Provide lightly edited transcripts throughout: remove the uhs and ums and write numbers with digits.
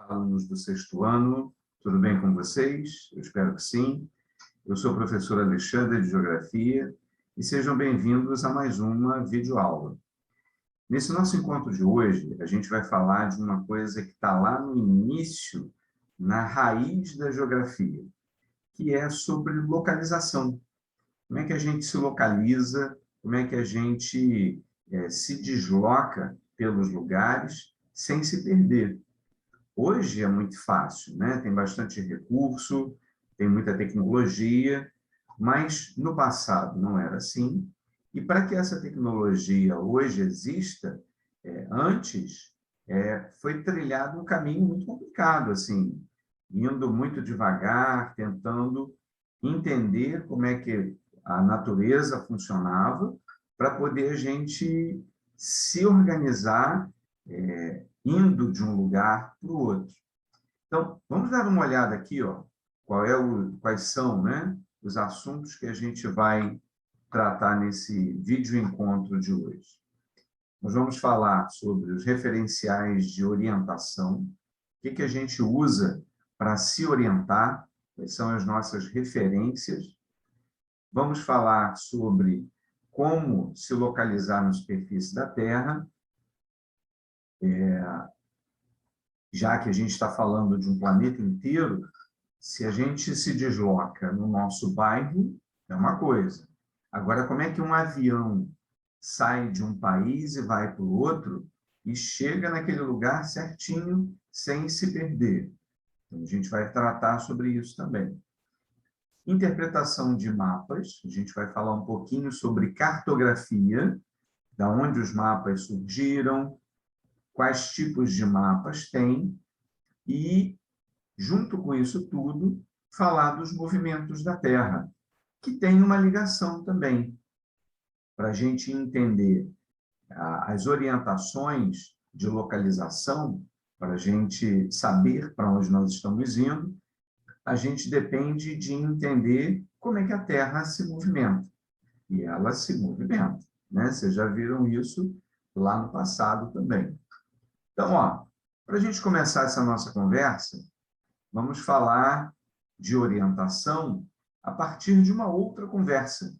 Alunos do sexto ano, tudo bem com vocês? Eu espero que sim. Eu sou o professor Alexandre de Geografia e sejam bem-vindos a mais uma videoaula. Nesse nosso encontro de hoje, a gente vai falar de uma coisa que está lá no início, na raiz da geografia, que é sobre localização. Como é que a gente se localiza, como é que a gente se desloca pelos lugares sem se perder. Hoje é muito fácil, né? Tem bastante recurso, tem muita tecnologia, mas no passado não era assim. E para que essa tecnologia hoje exista, antes foi trilhado um caminho muito complicado, assim, indo muito devagar, tentando entender como é que a natureza funcionava para poder a gente se organizar, indo de um lugar para o outro. Então, vamos dar uma olhada aqui, ó, quais são, né, os assuntos que a gente vai tratar nesse vídeo encontro de hoje. Nós vamos falar sobre os referenciais de orientação, o que a gente usa para se orientar, quais são as nossas referências. Vamos falar sobre como se localizar na superfície da Terra, já que a gente está falando de um planeta inteiro, se a gente se desloca no nosso bairro, é uma coisa. Agora, como é que um avião sai de um país e vai para o outro e chega naquele lugar certinho, sem se perder? Então, a gente vai tratar sobre isso também. Interpretação de mapas, a gente vai falar um pouquinho sobre cartografia, da onde os mapas surgiram, quais tipos de mapas tem, e, junto com isso tudo, falar dos movimentos da Terra, que tem uma ligação também, para a gente entender as orientações de localização, para a gente saber para onde nós estamos indo, a gente depende de entender como é que a Terra se movimenta. E ela se movimenta, né? Vocês já viram isso lá no passado também. Então, ó, para a gente começar essa nossa conversa, vamos falar de orientação a partir de uma outra conversa.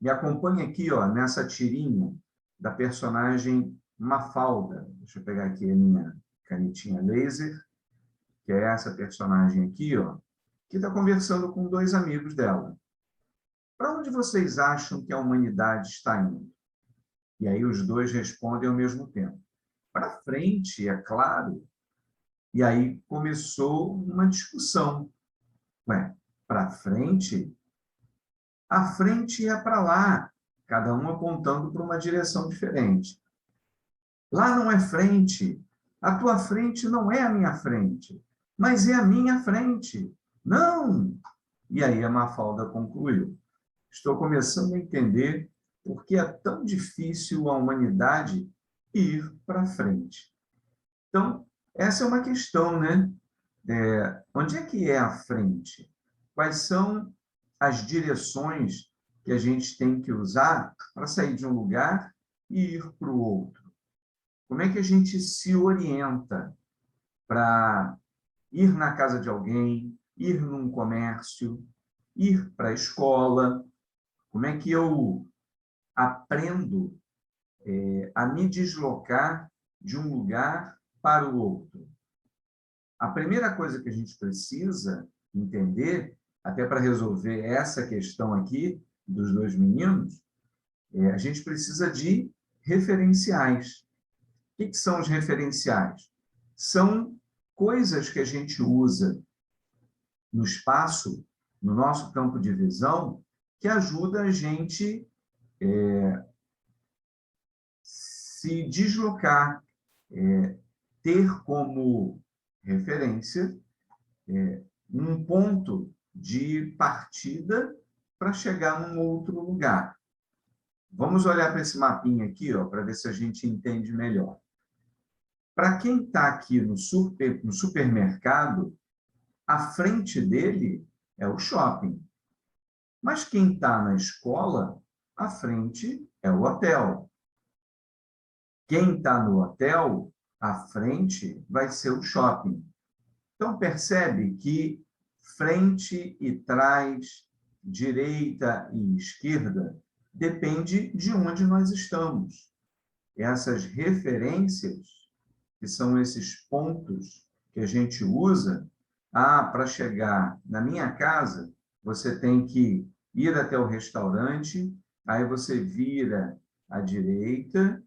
Me acompanhe aqui, ó, nessa tirinha da personagem Mafalda. Deixa eu pegar aqui a minha canetinha laser, que é essa personagem aqui, ó, que está conversando com dois amigos dela. Para onde vocês acham que a humanidade está indo? E aí os dois respondem ao mesmo tempo. Para frente, é claro. E aí começou uma discussão. Ué, para frente? A frente é para lá, cada um apontando para uma direção diferente. Lá não é frente. A tua frente não é a minha frente, mas é a minha frente. Não! E aí a Mafalda concluiu. Estou começando a entender por que é tão difícil a humanidade ir para frente. Então, essa é uma questão, né? Onde é que é a frente? Quais são as direções que a gente tem que usar para sair de um lugar e ir para o outro? Como é que a gente se orienta para ir na casa de alguém, ir num comércio, ir para a escola? Como é que eu aprendo a me deslocar de um lugar para o outro? A primeira coisa que a gente precisa entender, até para resolver essa questão aqui dos dois meninos, a gente precisa de referenciais. O que são os referenciais? São coisas que a gente usa no espaço, no nosso campo de visão, que ajuda a gente se deslocar, ter como referência um ponto de partida para chegar num outro lugar. Vamos olhar para esse mapinha aqui, ó, para ver se a gente entende melhor. Para quem está aqui no supermercado, a frente dele é o shopping. Mas quem está na escola, a frente é o hotel. Quem está no hotel, a frente vai ser o shopping. Então, percebe que frente e trás, direita e esquerda, depende de onde nós estamos. Essas referências, que são esses pontos que a gente usa, para chegar na minha casa, você tem que ir até o restaurante, aí você vira à direita,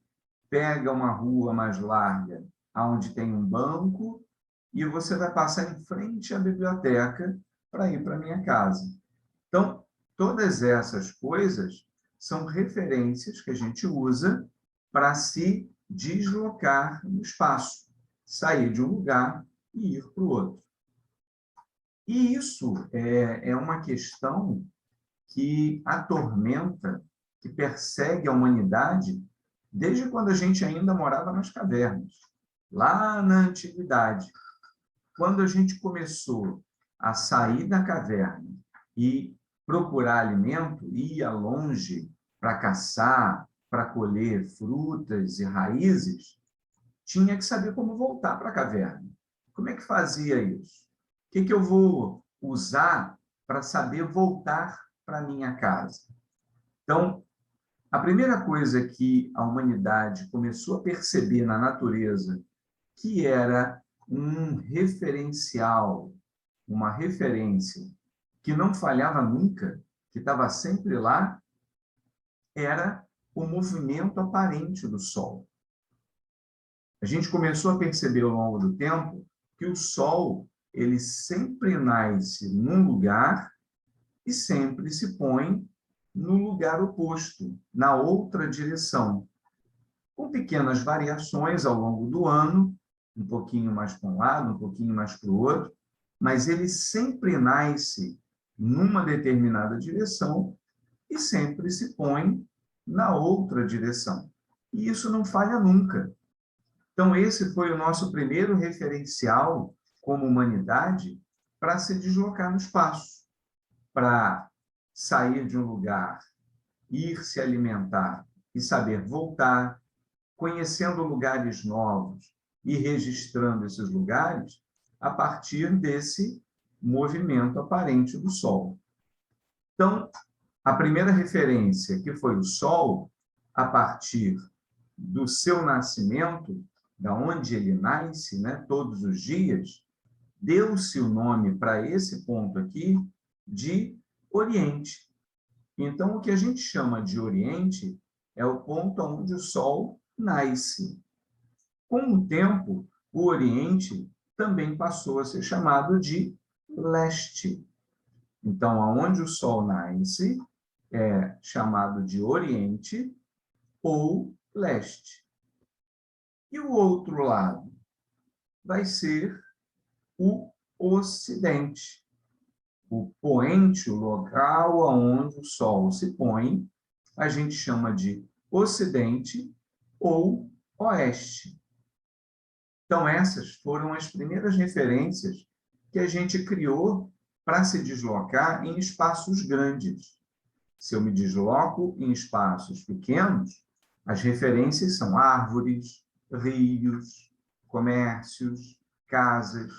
pega uma rua mais larga, onde tem um banco, e você vai passar em frente à biblioteca para ir para a minha casa. Então, todas essas coisas são referências que a gente usa para se deslocar no espaço, sair de um lugar e ir para o outro. E isso é uma questão que atormenta, que persegue a humanidade desde quando a gente ainda morava nas cavernas, lá na antiguidade. Quando a gente começou a sair da caverna e procurar alimento, ia longe para caçar, para colher frutas e raízes, tinha que saber como voltar para a caverna. Como é que fazia isso? O que eu vou usar para saber voltar para a minha casa? Então, a primeira coisa que a humanidade começou a perceber na natureza, que era um referencial, uma referência que não falhava nunca, que estava sempre lá, era o movimento aparente do Sol. A gente começou a perceber ao longo do tempo que o Sol ele sempre nasce num lugar e sempre se põe no lugar oposto, na outra direção, com pequenas variações ao longo do ano, um pouquinho mais para um lado, um pouquinho mais para o outro, mas ele sempre nasce numa determinada direção e sempre se põe na outra direção. E isso não falha nunca. Então, esse foi o nosso primeiro referencial como humanidade para se deslocar no espaço, para sair de um lugar, ir se alimentar e saber voltar, conhecendo lugares novos e registrando esses lugares a partir desse movimento aparente do Sol. Então, a primeira referência, que foi o Sol, a partir do seu nascimento, da onde ele nasce, né, todos os dias, deu-se o nome para esse ponto aqui de Oriente. Então, o que a gente chama de Oriente é o ponto onde o Sol nasce. Com o tempo, o Oriente também passou a ser chamado de Leste. Então, aonde o Sol nasce é chamado de Oriente ou Leste. E o outro lado vai ser o Ocidente. O poente, o local onde o Sol se põe, a gente chama de Ocidente ou Oeste. Então, essas foram as primeiras referências que a gente criou para se deslocar em espaços grandes. Se eu me desloco em espaços pequenos, as referências são árvores, rios, comércios, casas.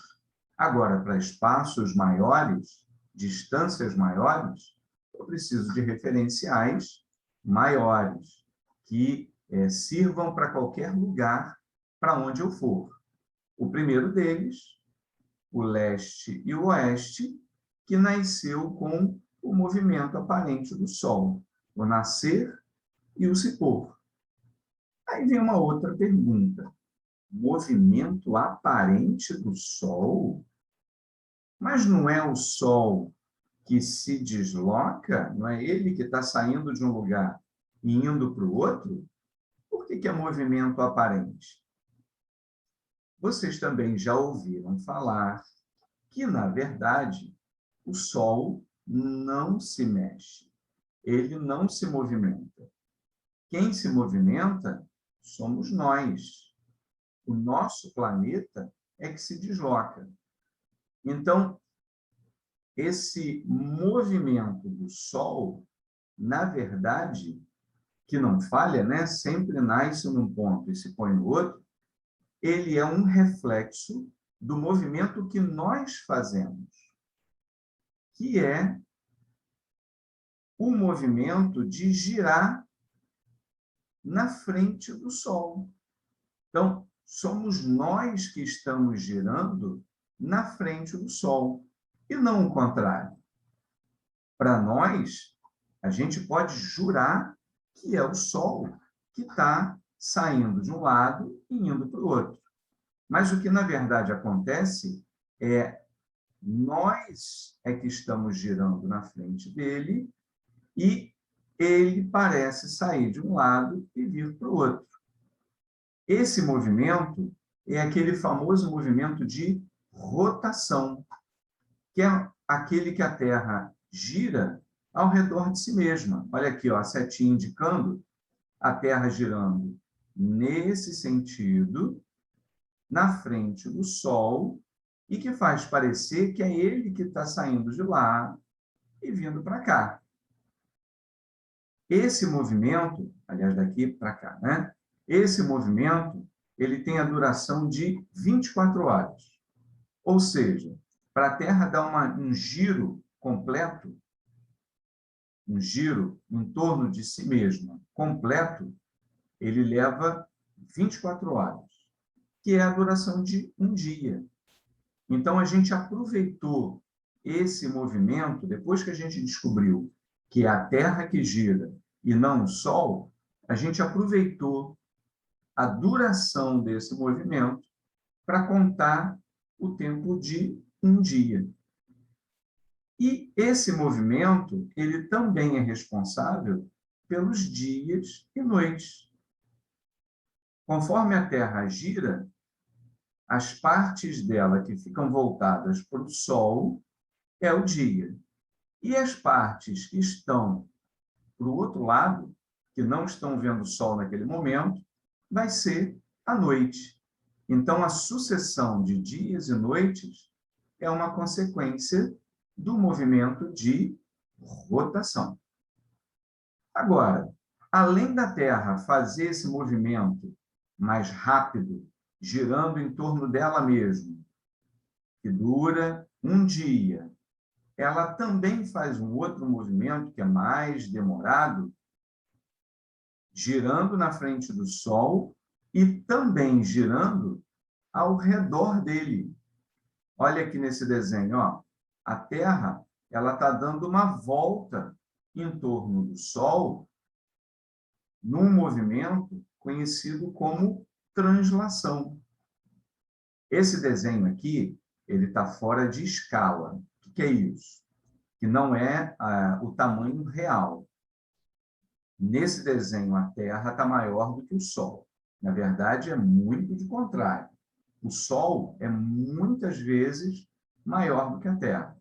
Agora, para espaços maiores, distâncias maiores, eu preciso de referenciais maiores, que sirvam para qualquer lugar para onde eu for. O primeiro deles, o leste e o oeste, que nasceu com o movimento aparente do Sol, o nascer e o se pôr. Aí vem uma outra pergunta. Movimento aparente do Sol? Mas não é o Sol que se desloca? Não é ele que está saindo de um lugar e indo para o outro? Por que é movimento aparente? Vocês também já ouviram falar que, na verdade, o Sol não se mexe, ele não se movimenta. Quem se movimenta somos nós. O nosso planeta é que se desloca. Então, esse movimento do Sol, na verdade, que não falha, né? Sempre nasce num ponto e se põe no outro, ele é um reflexo do movimento que nós fazemos, que é o movimento de girar na frente do Sol. Então, somos nós que estamos girando na frente do Sol, e não o contrário. Para nós, a gente pode jurar que é o Sol que está saindo de um lado e indo para o outro. Mas o que, na verdade, acontece é nós é que estamos girando na frente dele e ele parece sair de um lado e vir para o outro. Esse movimento é aquele famoso movimento de rotação, que é aquele que a Terra gira ao redor de si mesma. Olha aqui, ó, a setinha indicando a Terra girando nesse sentido, na frente do Sol, e que faz parecer que é ele que está saindo de lá e vindo para cá. Esse movimento, aliás, daqui para cá, né? Esse movimento, ele tem a duração de 24 horas. Ou seja, para a Terra dar um giro completo, um giro em torno de si mesma completo, ele leva 24 horas, que é a duração de um dia. Então, a gente aproveitou esse movimento, depois que a gente descobriu que é a Terra que gira e não o Sol, a gente aproveitou a duração desse movimento para contar o tempo de um dia. E esse movimento, ele também é responsável pelos dias e noites. Conforme a Terra gira, as partes dela que ficam voltadas para o Sol é o dia. E as partes que estão para o outro lado, que não estão vendo o Sol naquele momento, vai ser a noite. Então, a sucessão de dias e noites é uma consequência do movimento de rotação. Agora, além da Terra fazer esse movimento mais rápido, girando em torno dela mesma, que dura um dia, ela também faz um outro movimento que é mais demorado, girando na frente do Sol e também girando ao redor dele. Olha aqui nesse desenho, ó. A Terra ela está dando uma volta em torno do Sol num movimento conhecido como translação. Esse desenho aqui, ele está fora de escala. O que é isso? Que não é o tamanho real. Nesse desenho, a Terra está maior do que o Sol. Na verdade, é muito de contrário. O Sol é muitas vezes maior do que a Terra.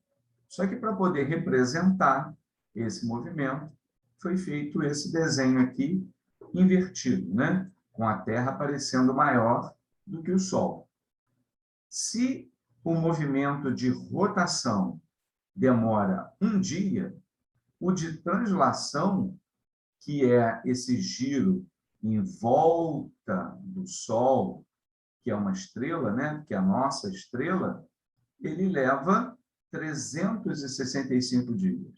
Só que para poder representar esse movimento, foi feito esse desenho aqui invertido, né? Com a Terra parecendo maior do que o Sol. Se o movimento de rotação demora um dia, o de translação, que é esse giro em volta do Sol, que é uma estrela, né? Que é a nossa estrela, ele leva 365 dias,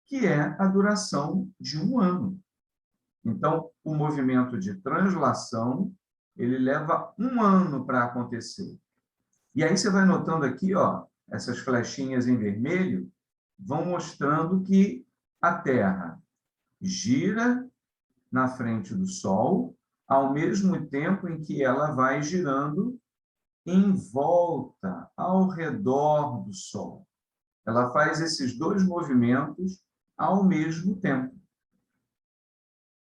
que é a duração de um ano. Então, o movimento de translação, ele leva um ano para acontecer. E aí você vai notando aqui, ó, essas flechinhas em vermelho vão mostrando que a Terra gira na frente do Sol, ao mesmo tempo em que ela vai girando em volta, ao redor do Sol. Ela faz esses dois movimentos ao mesmo tempo.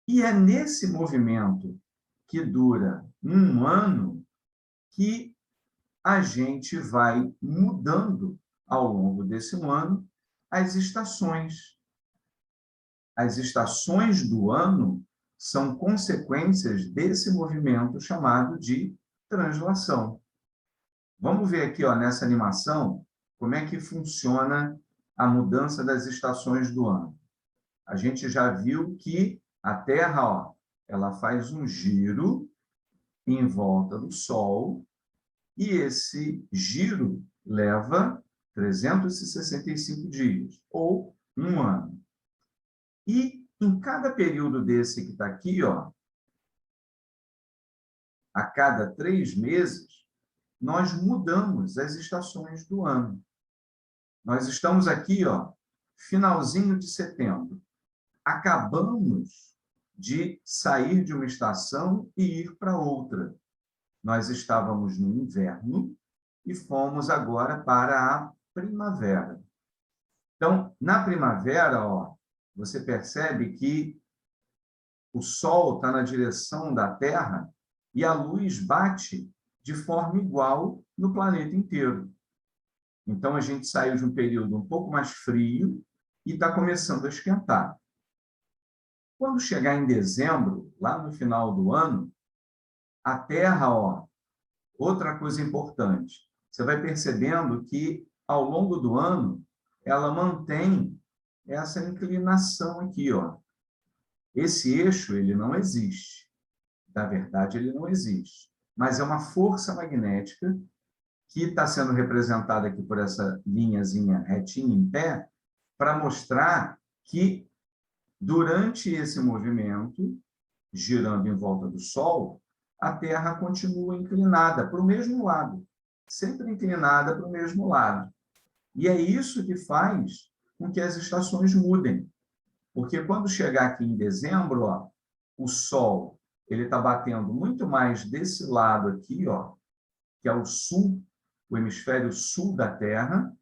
E é nesse movimento que dura um ano que a gente vai mudando ao longo desse ano as estações. As estações do ano são consequências desse movimento chamado de translação. Vamos ver aqui, ó, nessa animação, como é que funciona a mudança das estações do ano. A gente já viu que a Terra, ó, ela faz um giro em volta do Sol E esse giro leva 365 dias, ou um ano. E em cada período desse que está aqui, ó, a cada 3 meses, nós mudamos as estações do ano. Nós estamos aqui, ó, finalzinho de setembro. Acabamos de sair de uma estação e ir para outra. Nós estávamos no inverno e fomos agora para a primavera. Então, na primavera, ó, você percebe que o Sol está na direção da Terra e a luz bate de forma igual no planeta inteiro. Então, a gente saiu de um período um pouco mais frio e está começando a esquentar. Quando chegar em dezembro, lá no final do ano, a Terra, ó, outra coisa importante, você vai percebendo que, ao longo do ano, ela mantém essa inclinação aqui, ó. Esse eixo, ele não existe. Na verdade, ele não existe. Mas é uma força magnética que está sendo representada aqui por essa linhazinha retinha em pé, para mostrar que, durante esse movimento, girando em volta do Sol, a Terra continua inclinada para o mesmo lado, sempre inclinada para o mesmo lado. E é isso que faz com que as estações mudem. Porque quando chegar aqui em dezembro, ó, o Sol ele está batendo muito mais desse lado aqui, ó, que é o sul, o hemisfério sul da Terra,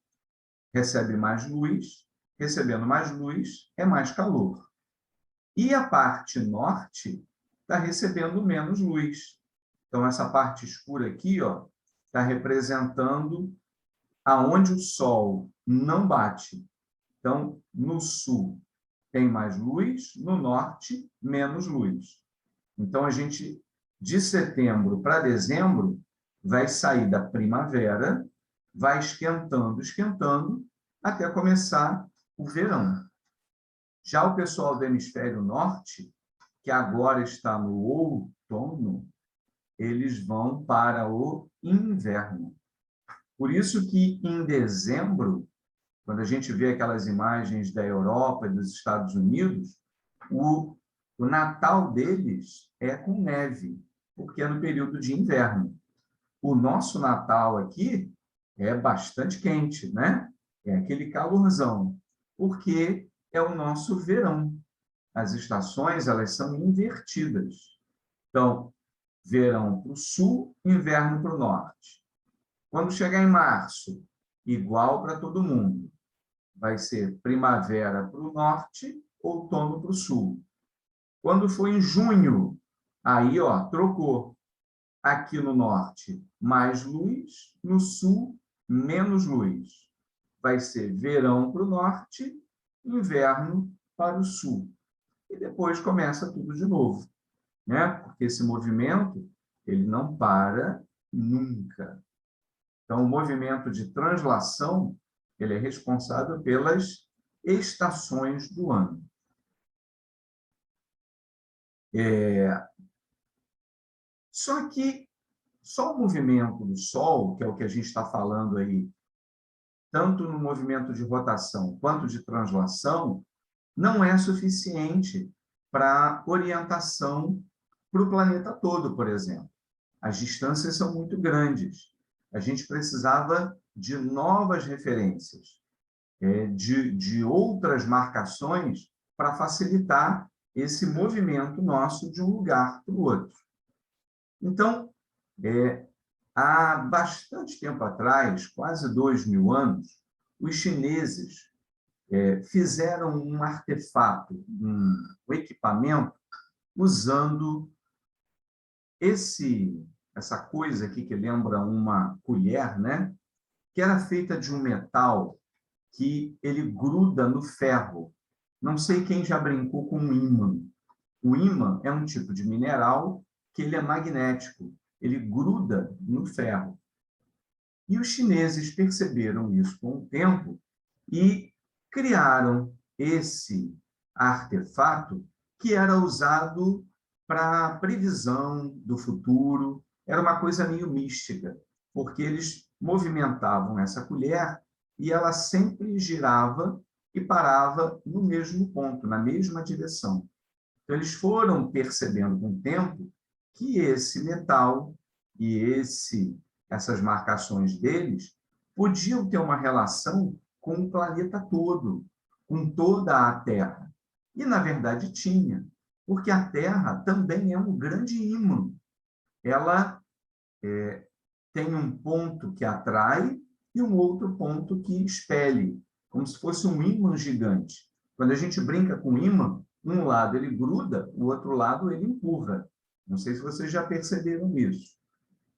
recebe mais luz, recebendo mais luz é mais calor. E a parte norte está recebendo menos luz. Então, essa parte escura aqui, ó, está representando aonde o Sol não bate. Então, no sul tem mais luz, no norte, menos luz. Então, a gente, de setembro para dezembro, vai sair da primavera, vai esquentando, esquentando, até começar o verão. Já o pessoal do hemisfério norte, que agora está no outono, eles vão para o inverno. Por isso que, em dezembro, quando a gente vê aquelas imagens da Europa e dos Estados Unidos, o Natal deles é com neve, porque é no período de inverno. O nosso Natal aqui é bastante quente, né? É aquele calorzão, porque é o nosso verão. As estações, elas são invertidas. Então, verão para o sul, inverno para o norte. Quando chegar em março, igual para todo mundo. Vai ser primavera para o norte, outono para o sul. Quando for em junho, aí, ó, trocou. Aqui no norte, mais luz, no sul, menos luz. Vai ser verão para o norte, inverno para o sul. E depois começa tudo de novo, né? Porque esse movimento, ele não para nunca. Então, o movimento de translação, ele é responsável pelas estações do ano. Só que só o movimento do Sol, que é o que a gente está falando aí, tanto no movimento de rotação quanto de translação, não é suficiente para orientação para o planeta todo, por exemplo. As distâncias são muito grandes. A gente precisava de novas referências, de outras marcações para facilitar esse movimento nosso de um lugar para o outro. Então, há bastante tempo atrás, quase 2.000 anos, os chineses fizeram um artefato, um equipamento, usando essa coisa aqui que lembra uma colher, né? Que era feita de um metal que ele gruda no ferro. Não sei quem já brincou com um ímã. O ímã é um tipo de mineral que ele é magnético, ele gruda no ferro. E os chineses perceberam isso com o tempo e criaram esse artefato que era usado para previsão do futuro. Era uma coisa meio mística. porque eles movimentavam essa colher e ela sempre girava e parava no mesmo ponto, na mesma direção. Então, eles foram percebendo com o tempo que esse metal e essas marcações deles podiam ter uma relação com o planeta todo, com toda a Terra. E, na verdade, tinha, porque a Terra também é um grande ímã. Ela tem um ponto que atrai e um outro ponto que expele, como se fosse um ímã gigante. Quando a gente brinca com ímã, um lado ele gruda, o outro lado ele empurra. Não sei se vocês já perceberam isso.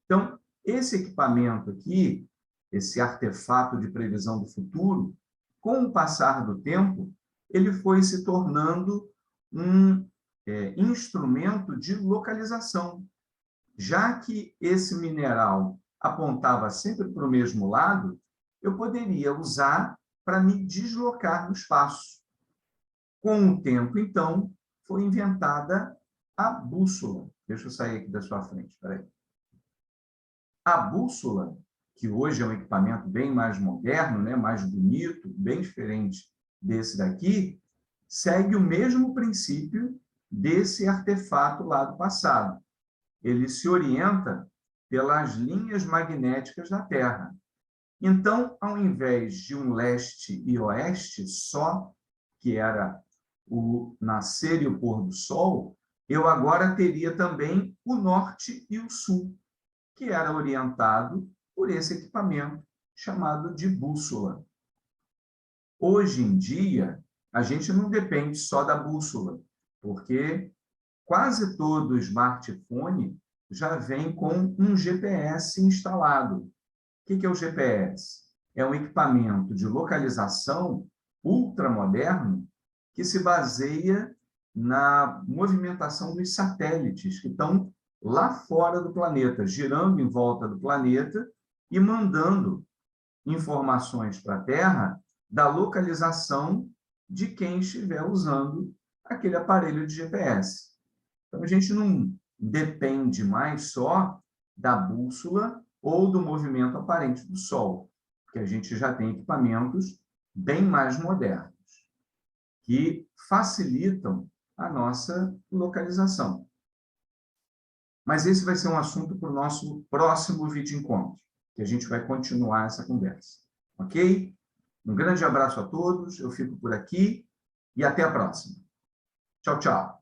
Então, esse equipamento aqui, esse artefato de previsão do futuro, com o passar do tempo, ele foi se tornando um instrumento de localização. Já que esse mineral apontava sempre para o mesmo lado, eu poderia usar para me deslocar no espaço. Com o tempo, então, foi inventada a bússola. Deixa eu sair aqui da sua frente, espera aí. A bússola, que hoje é um equipamento bem mais moderno, né, mais bonito, bem diferente desse daqui, segue o mesmo princípio desse artefato lá do passado. Ele se orienta pelas linhas magnéticas da Terra. Então, ao invés de um leste e oeste só, que era o nascer e o pôr do sol, eu agora teria também o norte e o sul, que era orientado por esse equipamento chamado de bússola. Hoje em dia, a gente não depende só da bússola, porque quase todo smartphone já vem com um GPS instalado. O que é o GPS? É um equipamento de localização ultramoderno que se baseia na movimentação dos satélites que estão lá fora do planeta, girando em volta do planeta e mandando informações para a Terra da localização de quem estiver usando aquele aparelho de GPS. Então, a gente não depende mais só da bússola ou do movimento aparente do Sol, porque a gente já tem equipamentos bem mais modernos, que facilitam a nossa localização. Mas esse vai ser um assunto para o nosso próximo vídeo encontro, que a gente vai continuar essa conversa. Ok? Um grande abraço a todos, eu fico por aqui e até a próxima. Tchau, tchau.